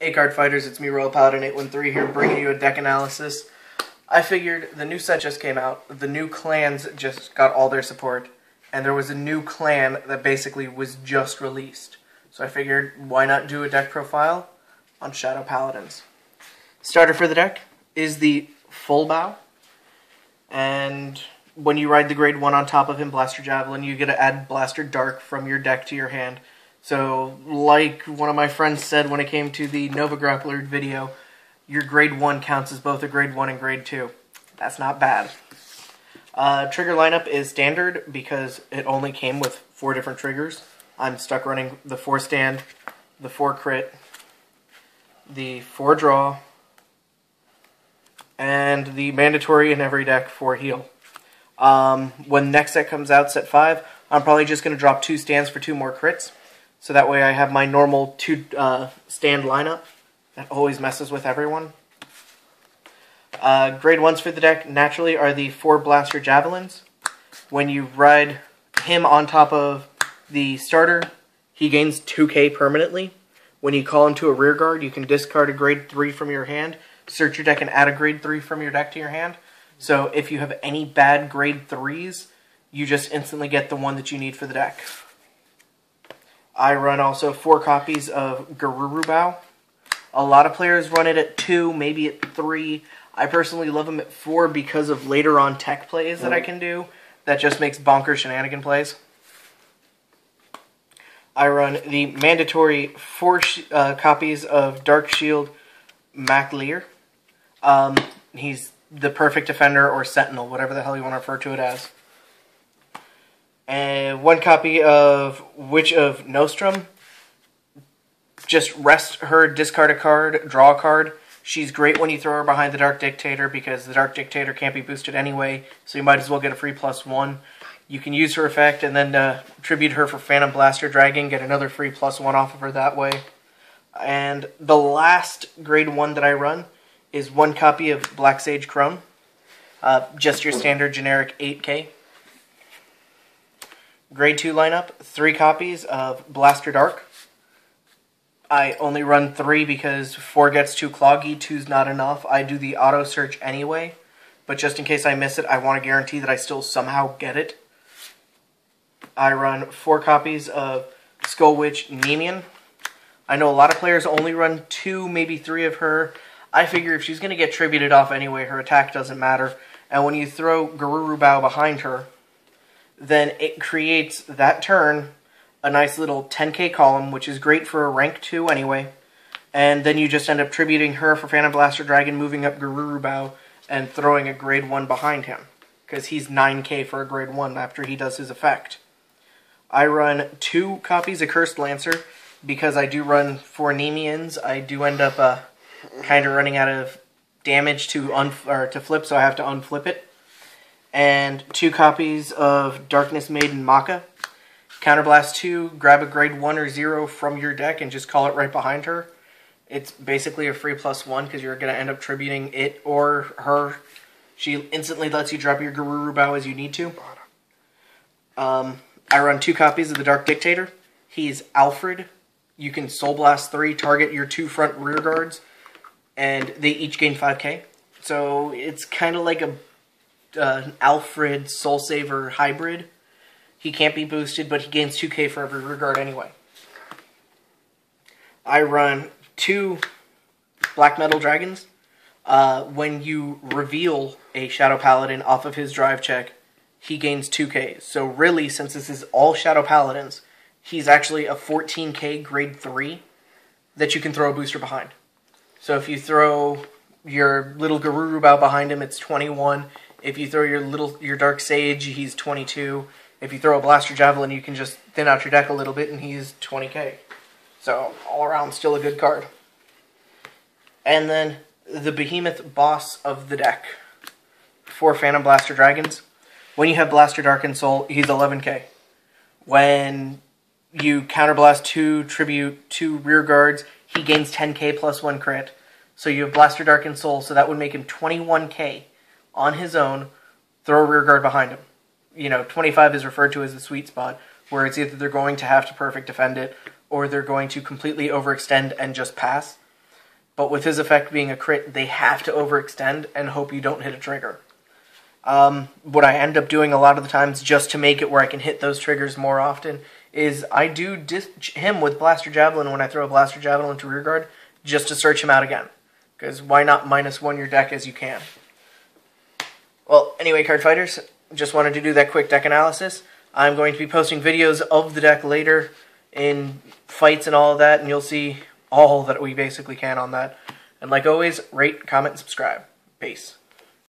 8-card fighters, it's me, Royal Paladin 813 here, bringing you a deck analysis. I figured the new set just came out, the new clans just got all their support, and there was a new clan that basically was just released. So I figured, why not do a deck profile on Shadow Paladins. Starter for the deck is the Full Bow, and when you ride the grade 1 on top of him, Blaster Javelin, you get to add Blaster Dark from your deck to your hand. So, like one of my friends said when it came to the Nova Grappler video, your grade 1 counts as both a grade 1 and grade 2. That's not bad. Trigger lineup is standard because it only came with 4 different triggers. I'm stuck running the 4 stand, the 4 crit, the 4 draw, and the mandatory in every deck 4 heal. When next set comes out, set 5, I'm probably just going to drop 2 stands for 2 more crits. So that way I have my normal 2 stand lineup. That always messes with everyone. Grade 1s for the deck naturally are the 4 Blaster Javelins. When you ride him on top of the starter, he gains 2k permanently. When you call him to a rear guard, you can discard a grade 3 from your hand, search your deck and add a grade 3 from your deck to your hand. So if you have any bad grade 3s, you just instantly get the one that you need for the deck. I run also 4 copies of Garuru Bow. A lot of players run it at 2, maybe at 3. I personally love them at 4 because of later on tech plays that I can do. That just makes bonker shenanigan plays. I run the mandatory 4 copies of Dark Shield MacLear. He's the perfect defender or sentinel, whatever the hell you want to refer to it as. And 1 copy of Witch of Nostrum. Just rest her, discard a card, draw a card. She's great when you throw her behind the Dark Dictator because the Dark Dictator can't be boosted anyway, so you might as well get a free +1. You can use her effect and then tribute her for Phantom Blaster Dragon, get another free +1 off of her that way. And the last grade 1 that I run is 1 copy of Black Sage Crone. Just your standard generic 8k. Grade 2 lineup, 3 copies of Blaster Dark. I only run 3 because 4 gets too cloggy, 2's not enough. I do the auto search anyway, but just in case I miss it, I want to guarantee that I still somehow get it. I run 4 copies of Skull Witch Nemean. I know a lot of players only run 2, maybe 3 of her. I figure if she's going to get tributed off anyway, her attack doesn't matter. And when you throw Garuru Bow behind her, then it creates that turn a nice little 10k column, which is great for a rank 2 anyway. And then you just end up tributing her for Phantom Blaster Dragon, moving up Garuru Bow, and throwing a grade 1 behind him. Because he's 9k for a grade 1 after he does his effect. I run 2 copies of Cursed Lancer, because I do run 4 Nemeans. I do end up kind of running out of damage to flip, so I have to unflip it. And 2 copies of Darkness Maiden Maka. Counterblast 2, grab a grade 1 or 0 from your deck and just call it right behind her. It's basically a free +1 because you're going to end up tributing it or her. She instantly lets you drop your Garuru Bow as you need to. I run 2 copies of the Dark Dictator. He's Alfred. You can Soul Blast 3, target your 2 front rear guards, and they each gain 5k. So it's kind of like an Alfred Soul Saver hybrid. He can't be boosted, but he gains 2k for every rear guard anyway. I run 2 Black Metal Dragons. When you reveal a Shadow Paladin off of his drive check, he gains 2k. So really, since this is all Shadow Paladins, he's actually a 14k grade 3 that you can throw a booster behind. So if you throw your little Garuru Bow behind him, it's 21. If you throw your Dark Sage, he's 22. If you throw a Blaster Javelin, you can just thin out your deck a little bit, and he's 20k. So, all around, still a good card. And then, the Behemoth boss of the deck. 4 Phantom Blaster Dragons. When you have Blaster Darkened Soul, he's 11k. When you counterblast 2, tribute 2 rear guards, he gains 10k plus 1 crit. So you have Blaster Darkened Soul, so that would make him 21k on his own. Throw a rear guard behind him. You know, 25 is referred to as the sweet spot, where it's either they're going to have to perfect defend it, or they're going to completely overextend and just pass. but with his effect being a crit, they have to overextend and hope you don't hit a trigger. What I end up doing a lot of the times, just to make it where I can hit those triggers more often, is I do him with Blaster Javelin when I throw a Blaster Javelin into rearguard, just to search him out again. Because why not -1 your deck as you can? Well, anyway, card fighters, just wanted to do that quick deck analysis. I'm going to be posting videos of the deck later in fights and all of that, and you'll see all that we basically can on that. And like always, rate, comment, and subscribe. Peace.